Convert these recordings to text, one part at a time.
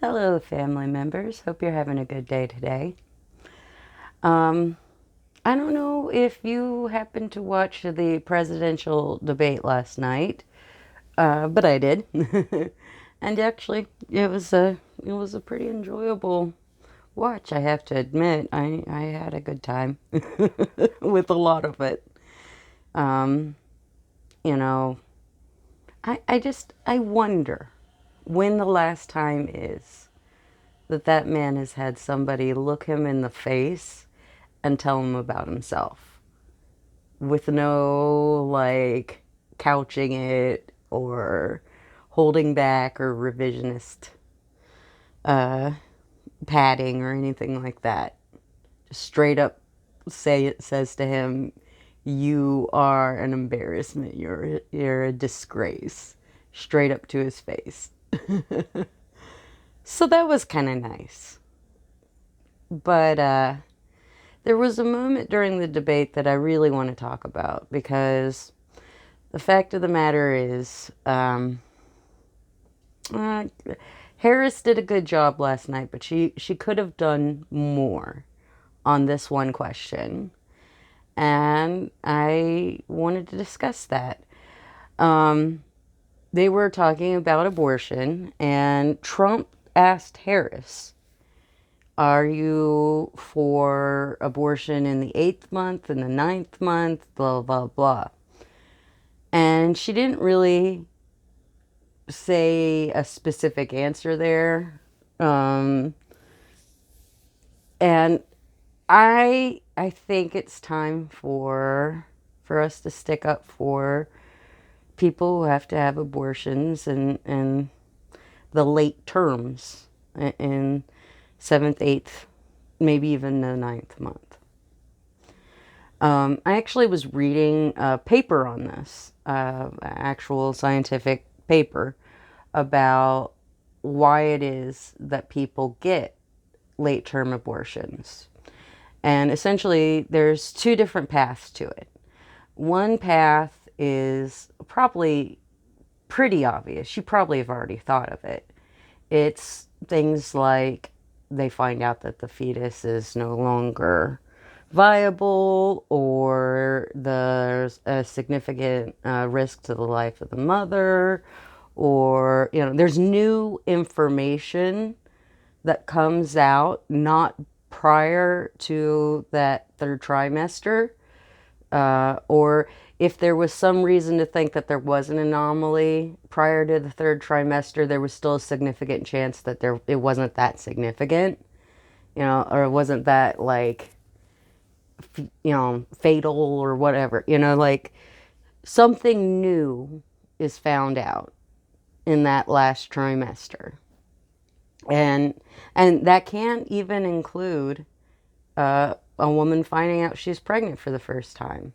Hello, family members. Hope you're having a good day today. Um, I don't know if you happened to watch the presidential debate last night, but I did, and actually, it was a pretty enjoyable watch. I have to admit, I had a good time with a lot of it. Um, you know, I wonder when the last time is that man has had somebody look him in the face and tell him about himself with no like couching it or holding back or revisionist uh, padding or anything like that. Just straight up says to him, "You are an embarrassment. You're a disgrace." Straight up to his face. So that was kind of nice. But there was a moment during the debate that I really want to talk about because the fact of the matter is, uh, Harris did a good job last night, but she could have done more on this one question, and I wanted to discuss that. Um, they were talking about abortion, and Trump asked Harris, "Are you for abortion in the eighth month, in the ninth month, blah, blah, blah?" And she didn't really say a specific answer there. Um, and I think it's time for us to stick up for people who have to have abortions and the late terms in seventh, eighth, maybe even the ninth month. I actually was reading a paper on this, actual scientific paper about why it is that people get late term abortions. And essentially, there's two different paths to it. One path is probably pretty obvious. You probably have already thought of it. It's things like they find out that the fetus is no longer viable, or there's a significant risk to the life of the mother, or, there's new information that comes out not prior to that third trimester, or if there was some reason to think that there was an anomaly prior to the third trimester, there was still a significant chance that it wasn't that significant, or it wasn't that like, fatal or whatever, like something new is found out in that last trimester. And that can even include a woman finding out she's pregnant for the first time.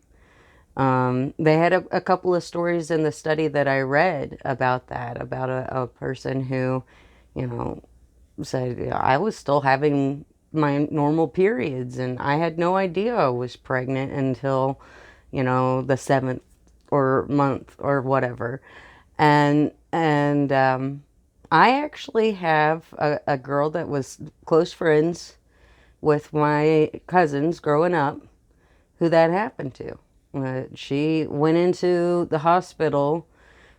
They had a couple of stories in the study that I read about that, about a person who, you know, said, "Yeah, I was still having my normal periods and I had no idea I was pregnant until, the seventh or month or whatever." And I actually have a girl that was close friends with my cousins growing up who that happened to. She went into the hospital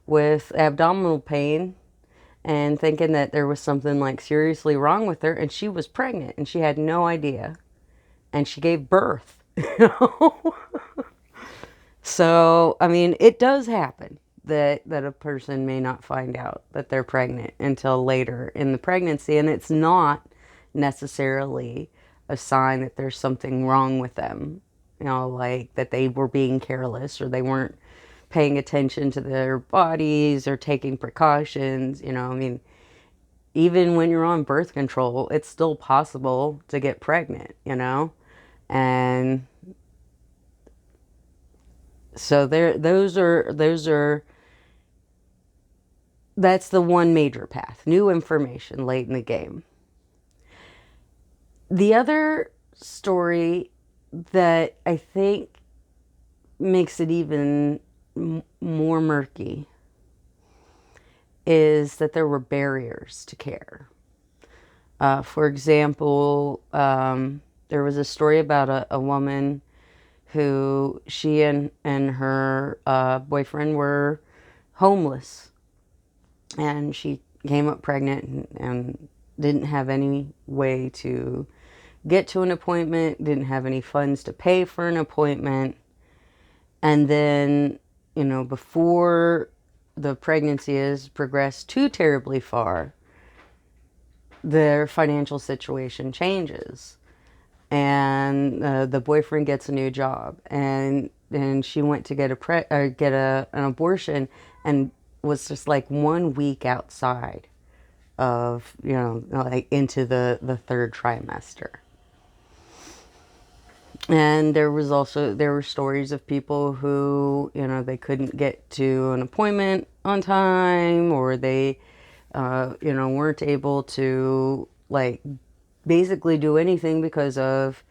with abdominal pain and thinking that there was something like seriously wrong with her, and she was pregnant and she had no idea. And she gave birth. So, I mean, it does happen that a person may not find out that they're pregnant until later in the pregnancy, and it's not necessarily a sign that there's something wrong with them. Like that they were being careless or they weren't paying attention to their bodies or taking precautions. I mean, even when you're on birth control, it's still possible to get pregnant. And so that's the one major path, new information late in the game. The other story that I think makes it even more murky is that there were barriers to care. For example, there was a story about a woman who she and her boyfriend were homeless, and she came up pregnant and didn't have any way to get to an appointment, didn't have any funds to pay for an appointment. And then, before the pregnancy has progressed too terribly far, their financial situation changes. And the boyfriend gets a new job, and she went to get an abortion, and was just like 1 week outside of, like into the third trimester. And there were stories of people who, they couldn't get to an appointment on time, or they, weren't able to, like, basically do anything because of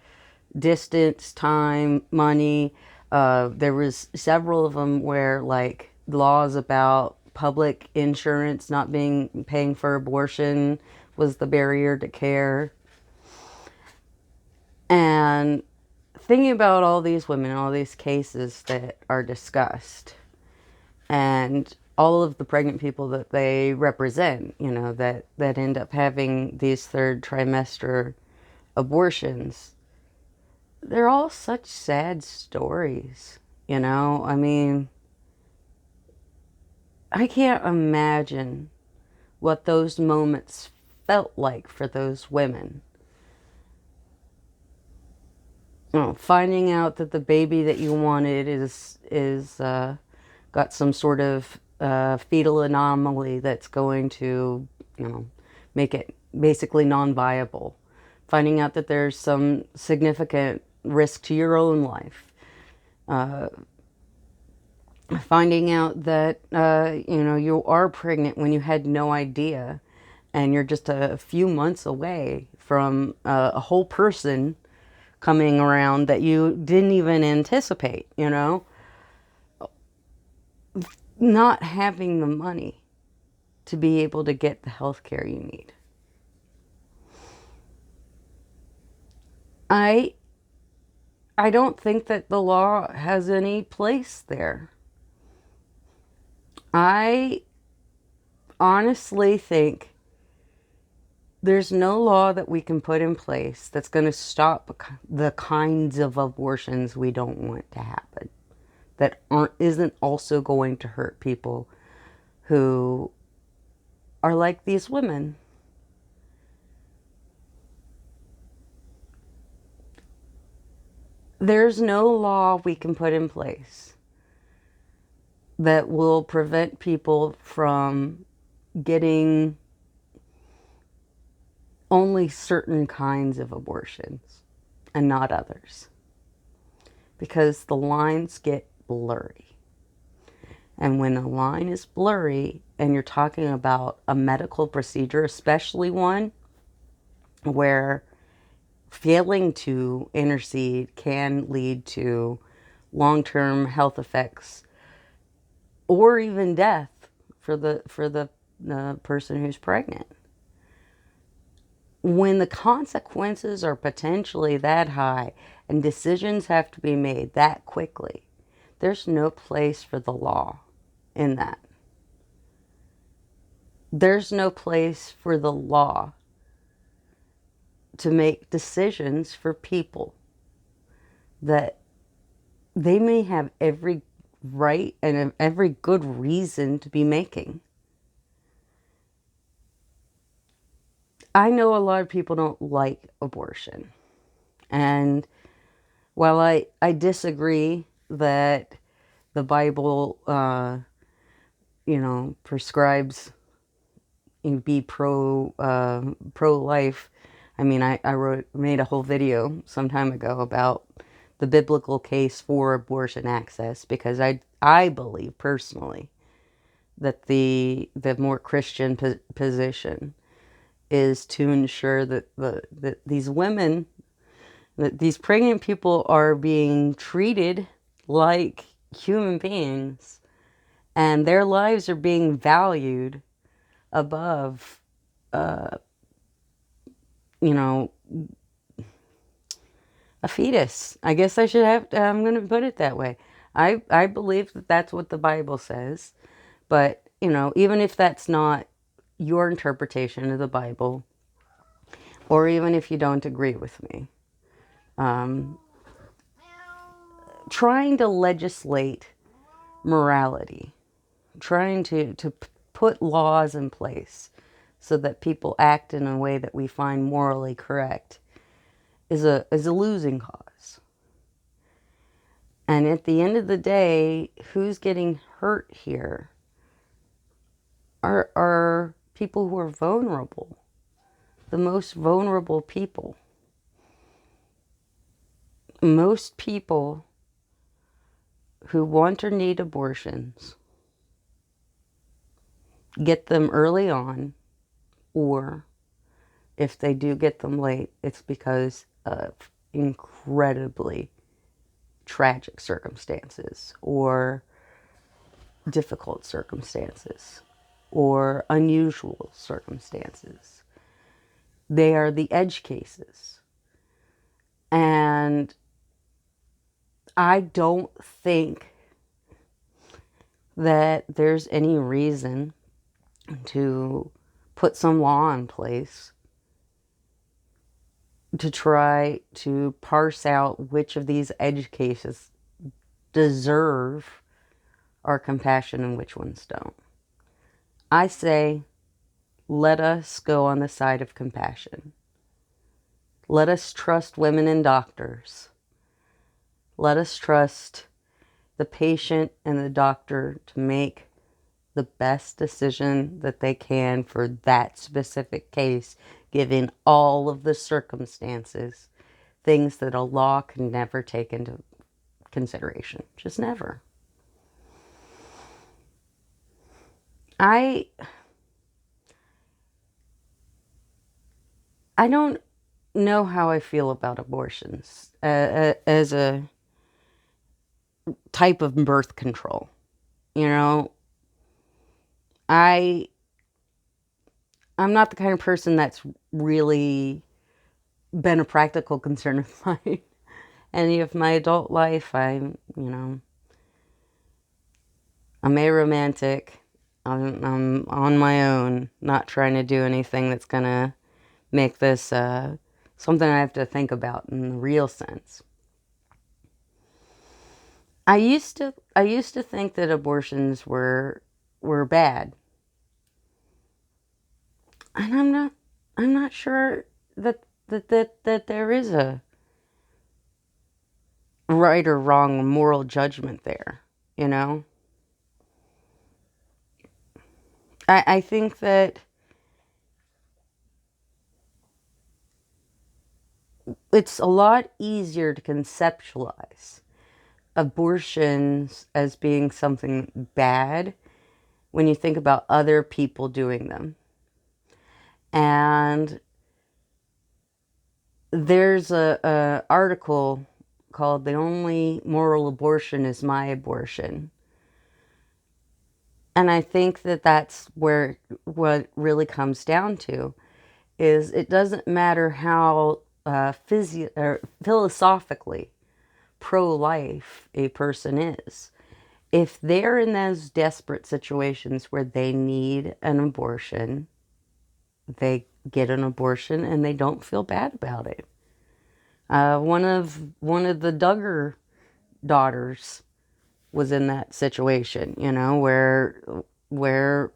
distance, time, money. There was several of them where, like, laws about public insurance not paying for abortion was the barrier to care. And thinking about all these women, all these cases that are discussed, and all of the pregnant people that they represent, that end up having these third trimester abortions, they're all such sad stories, I mean, I can't imagine what those moments felt like for those women. Finding out that the baby that you wanted is got some sort of fetal anomaly that's going to, make it basically non-viable. Finding out that there's some significant risk to your own life. Finding out that, you are pregnant when you had no idea, and you're just a few months away from a whole person coming around that you didn't even anticipate, not having the money to be able to get the health care you need. I don't think that the law has any place there. I honestly think there's no law that we can put in place that's going to stop the kinds of abortions we don't want to happen, that isn't also going to hurt people who are like these women. There's no law we can put in place that will prevent people from getting only certain kinds of abortions and not others, because the lines get blurry. And when a line is blurry and you're talking about a medical procedure, especially one where failing to intercede can lead to long-term health effects or even death for the person who's pregnant. When the consequences are potentially that high and decisions have to be made that quickly, there's no place for the law in that. There's no place for the law to make decisions for people that they may have every right and every good reason to be making. I know a lot of people don't like abortion. And while I disagree that the Bible, prescribes you be pro-life. I mean, I made a whole video some time ago about the biblical case for abortion access, because I believe personally that the more Christian position is to ensure that that these women, that these pregnant people are being treated like human beings, and their lives are being valued above you know, a fetus. I guess I should have, I'm going to put it that way. I believe that that's what the Bible says. But, even if that's not your interpretation of the Bible, or even if you don't agree with me, um, trying to legislate morality, trying to put laws in place so that people act in a way that we find morally correct is a losing cause. And at the end of the day, who's getting hurt here are people who are vulnerable, the most vulnerable people. Most people who want or need abortions get them early on, or if they do get them late, it's because of incredibly tragic circumstances or difficult circumstances or unusual circumstances. They are the edge cases. And I don't think that there's any reason to put some law in place to try to parse out which of these edge cases deserve our compassion and which ones don't. I say, let us go on the side of compassion. Let us trust women and doctors. Let us trust the patient and the doctor to make the best decision that they can for that specific case, given all of the circumstances, things that a law can never take into consideration. Just never. I don't know how I feel about abortions as a type of birth control. I I'm not the kind of person that's really been a practical concern of mine. Any of my adult life, I'm a romantic. I'm on my own, not trying to do anything that's gonna make this something I have to think about in the real sense. I used to think that abortions were bad, and I'm not sure that there is a right or wrong moral judgment there. You know, I think that it's a lot easier to conceptualize abortions as being something bad when you think about other people doing them. And there's a article called "The Only Moral Abortion is My Abortion." And I think that that's where what really comes down to is it doesn't matter how philosophically pro-life a person is. If they're in those desperate situations where they need an abortion, they get an abortion and they don't feel bad about it. One of the Duggar daughters was in that situation, where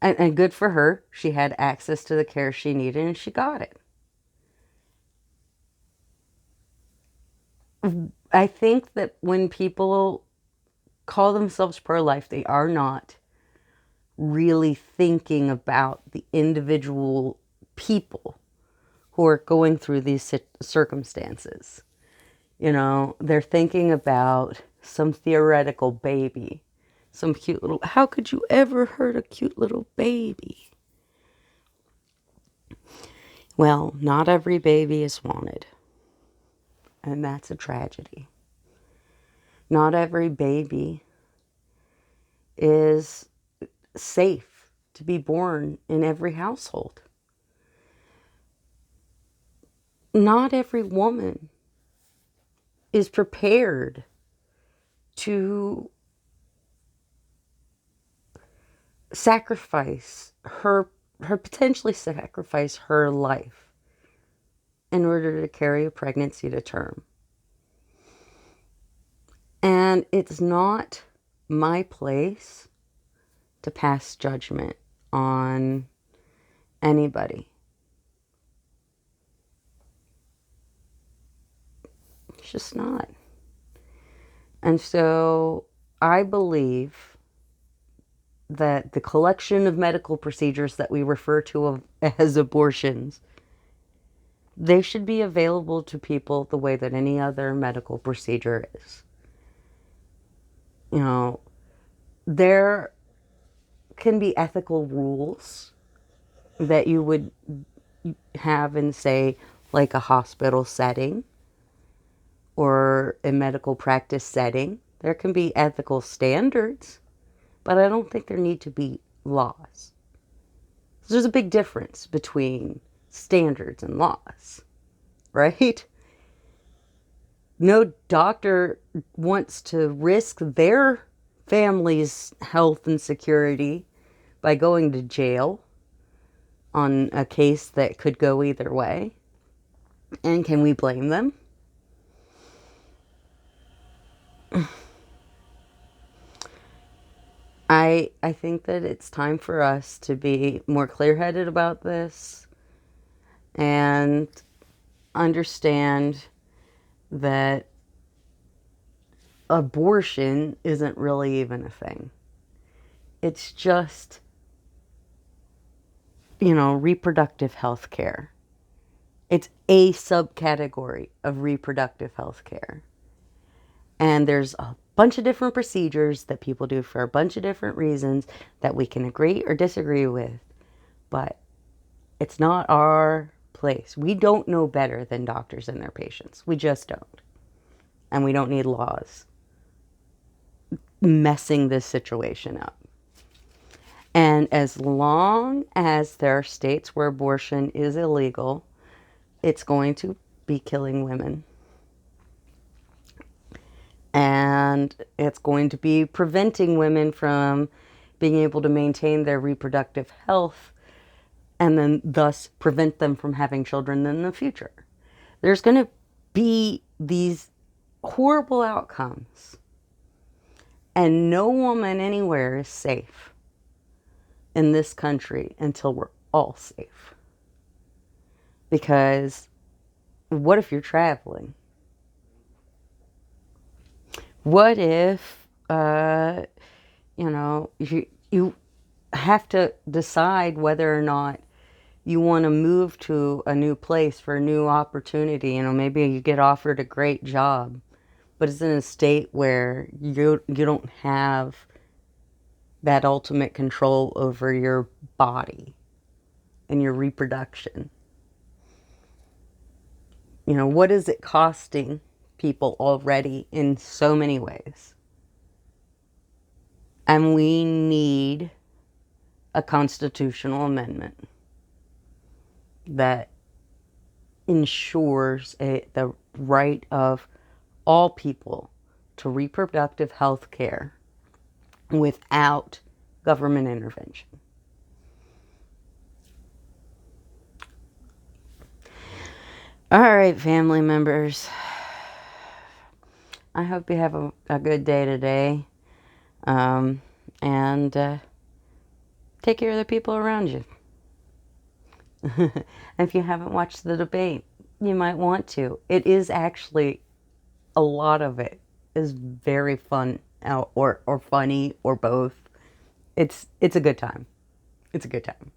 and good for her, she had access to the care she needed and she got it. I think that when people call themselves pro-life, they are not really thinking about the individual people who are going through these circumstances. They're thinking about some theoretical baby, some cute little, how could you ever hurt a cute little baby? Well, not every baby is wanted, and that's a tragedy. Not every baby is safe to be born in every household. not every woman is prepared to sacrifice potentially sacrifice her life in order to carry a pregnancy to term. And it's not my place to pass judgment on anybody. It's just not. And so I believe that the collection of medical procedures that we refer to as abortions, they should be available to people the way that any other medical procedure is. You know, there can be ethical rules that you would have in, say, like a hospital setting or a medical practice setting. There can be ethical standards, but I don't think there need to be laws. So there's a big difference between standards and laws, right? No doctor wants to risk their family's health and security by going to jail on a case that could go either way. And can we blame them? I think that it's time for us to be more clear-headed about this and understand that abortion isn't really even a thing. It's just, reproductive health care. It's a subcategory of reproductive health care. And there's a bunch of different procedures that people do for a bunch of different reasons that we can agree or disagree with. But it's not our place. We don't know better than doctors and their patients. We just don't. And we don't need laws messing this situation up. And as long as there are states where abortion is illegal, it's going to be killing women. And it's going to be preventing women from being able to maintain their reproductive health and then thus prevent them from having children in the future. There's going to be these horrible outcomes. And no woman anywhere is safe in this country until we're all safe. Because what if you're traveling? What if, you have to decide whether or not you want to move to a new place for a new opportunity. Maybe you get offered a great job, but it's in a state where you don't have that ultimate control over your body and your reproduction. What is it costing people already in so many ways? And we need a constitutional amendment that ensures the right of all people to reproductive health care without government intervention. All right, family members. I hope you have a good day today. And take care of the people around you. If you haven't watched the debate, you might want to. It is actually, a lot of it is very fun or funny or both. It's a good time. It's a good time.